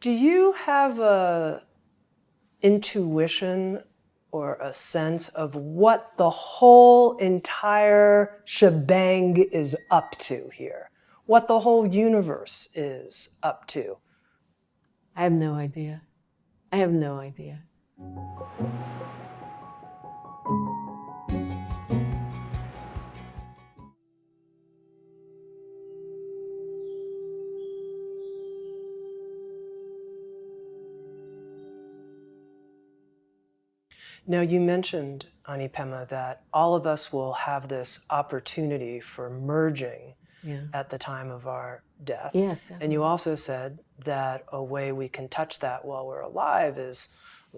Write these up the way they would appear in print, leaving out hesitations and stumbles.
Do you have a intuition or a sense of what the whole entire shebang is up to here? What the whole universe is up to? I have no idea. I have no idea. Now, you mentioned, Anipema, that all of us will have this opportunity for merging at the time of our death. Yes, definitely. And you also said that a way we can touch that while we're alive is,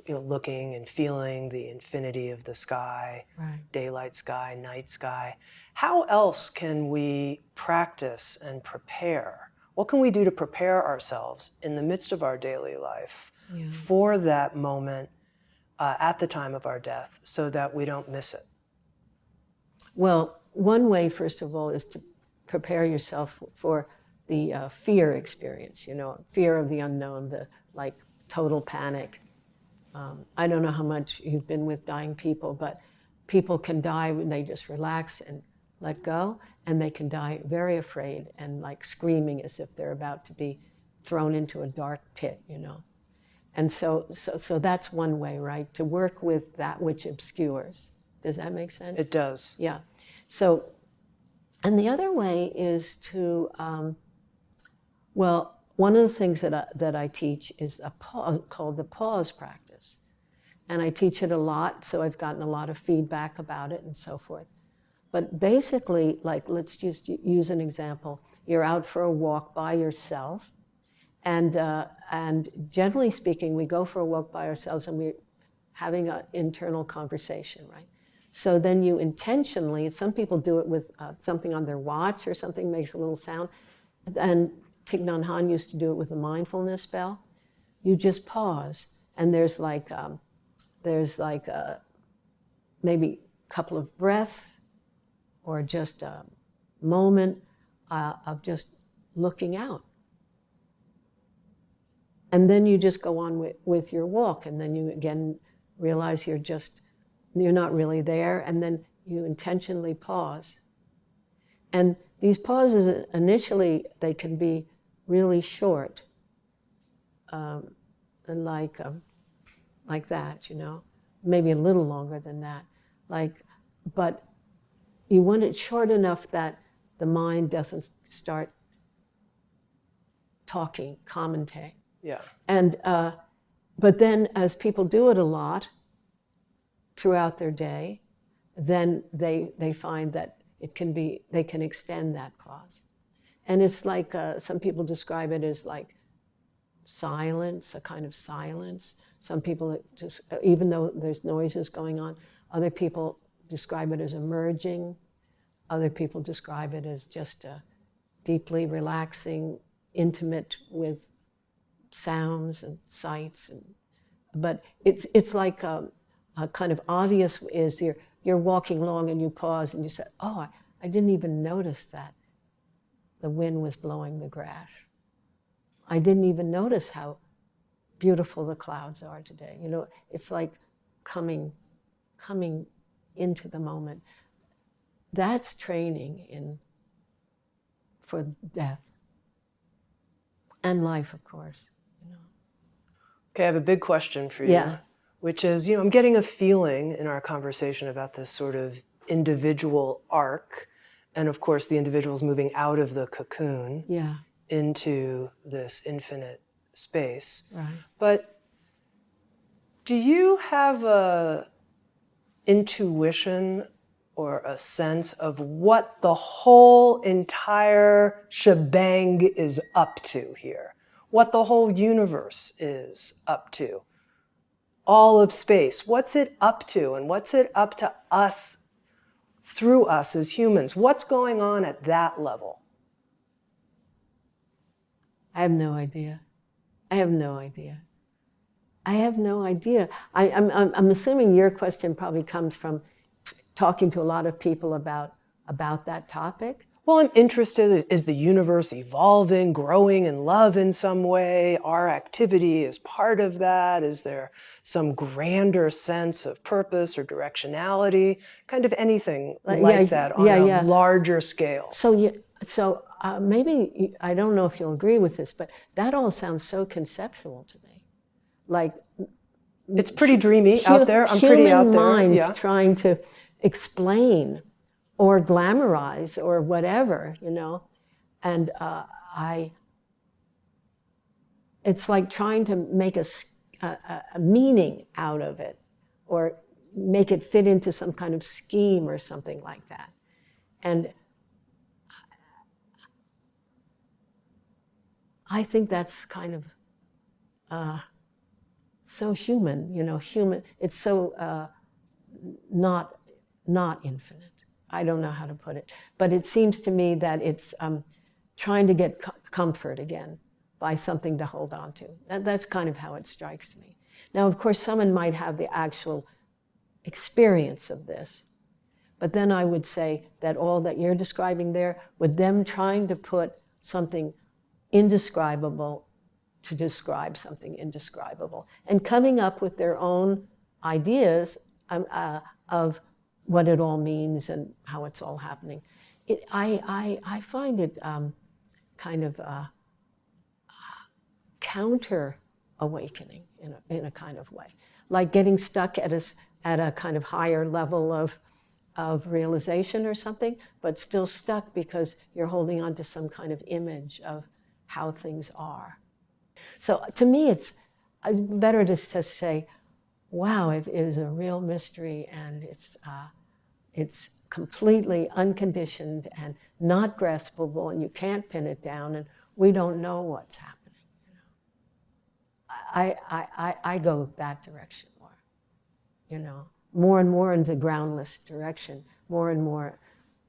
looking and feeling the infinity of the sky, right. Daylight sky, night sky. How else can we practice and prepare? What can we do to prepare ourselves in the midst of our daily life for that moment at the time of our death so that we don't miss it? Well, one way, first of all, is to prepare yourself for the fear experience, fear of the unknown, the total panic. I don't know how much you've been with dying people, but people can die when they just relax and let go, and they can die very afraid and screaming as if they're about to be thrown into a dark pit, And so that's one way, right? To work with that which obscures. Does that make sense? It does. Yeah. So, and the other way is to, one of the things that I teach is a pause, called the pause practice. And I teach it a lot, so I've gotten a lot of feedback about it and so forth. But basically, let's just use an example. You're out for a walk by yourself, and generally speaking, we go for a walk by ourselves and we're having an internal conversation, right? So then you intentionally, some people do it with something on their watch or something makes a little sound, and Thich Nhat Hanh used to do it with a mindfulness bell. You just pause, and there's maybe a couple of breaths or just a moment of just looking out. And then you just go on with your walk, and then you again realize you're not really there, and then you intentionally pause. And these pauses, initially, they can be really short, like that, maybe a little longer than that. But you want it short enough that the mind doesn't start talking, commentating. Yeah. And but then as people do it a lot throughout their day, then they find that they can extend that pause. And it's some people describe it as silence, a kind of silence. Some people just, even though there's noises going on, other people describe it as emerging. Other people describe it as just deeply relaxing, intimate with sounds and sights. But it's like a kind of obvious is you're walking along and you pause and you say, oh, I didn't even notice that the wind was blowing the grass. I didn't even notice how beautiful the clouds are today. It's like coming into the moment. That's training for death and life, of course. Okay, I have a big question for you, which is, I'm getting a feeling in our conversation about this sort of individual arc, and of course the individual's moving out of the cocoon into this infinite space. Right. But do you have a intuition or a sense of what the whole entire shebang is up to here? What the whole universe is up to? All of space, what's it up to? And what's it up to us, through us as humans? What's going on at that level? I have no idea. I have no idea. I have no idea. I'm assuming your question probably comes from talking to a lot of people about that topic. Well, I'm interested, is the universe evolving, growing in love in some way? Our activity is part of that? Is there some grander sense of purpose or directionality? Kind of anything like that on a larger scale. Maybe, I don't know if you'll agree with this, but that all sounds so conceptual to me. Like, it's pretty dreamy out there. I'm pretty out there. Human minds trying to explain or glamorize or whatever, you know, and it's like trying to make a meaning out of it, or make it fit into some kind of scheme or something like that. And I think that's kind of so human, you know, human. It's so not infinite. I don't know how to put it, but it seems to me that it's trying to get comfort again by something to hold on to. That's kind of how it strikes me. Now, of course, someone might have the actual experience of this, but then I would say that all that you're describing there, with them trying to put something indescribable to describe something indescribable, and coming up with their own ideas of what it all means and how it's all happening. I find it kind of counter-awakening in a kind of way, like getting stuck at a kind of higher level of realization or something, but still stuck because you're holding on to some kind of image of how things are. So to me, it's better to just say, wow, it is a real mystery, and it's completely unconditioned and not graspable, and you can't pin it down, and we don't know what's happening. You know, I go that direction more. You know, more and more in the groundless direction, more and more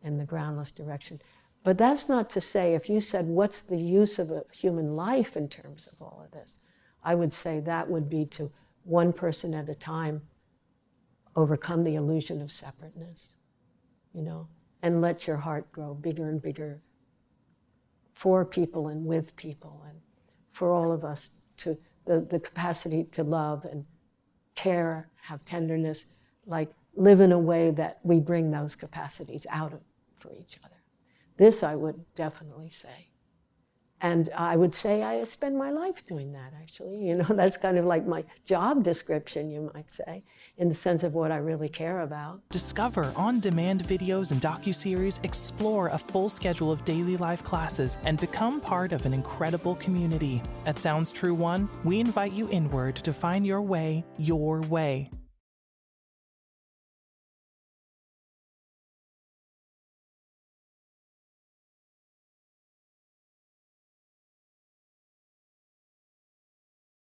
in the groundless direction. But that's not to say, if you said, what's the use of a human life in terms of all of this? I would say that would be to, one person at a time, overcome the illusion of separateness, you know, and let your heart grow bigger and bigger for people and with people, and for all of us to the capacity to love and care, have tenderness, like live in a way that we bring those capacities out for each other. This I would definitely say. And I would say I spend my life doing that, actually. You know, that's kind of like my job description, you might say, in the sense of what I really care about. Discover on-demand videos and docuseries, explore a full schedule of daily life classes, and become part of an incredible community. At Sounds True One, we invite you inward to find your way your way.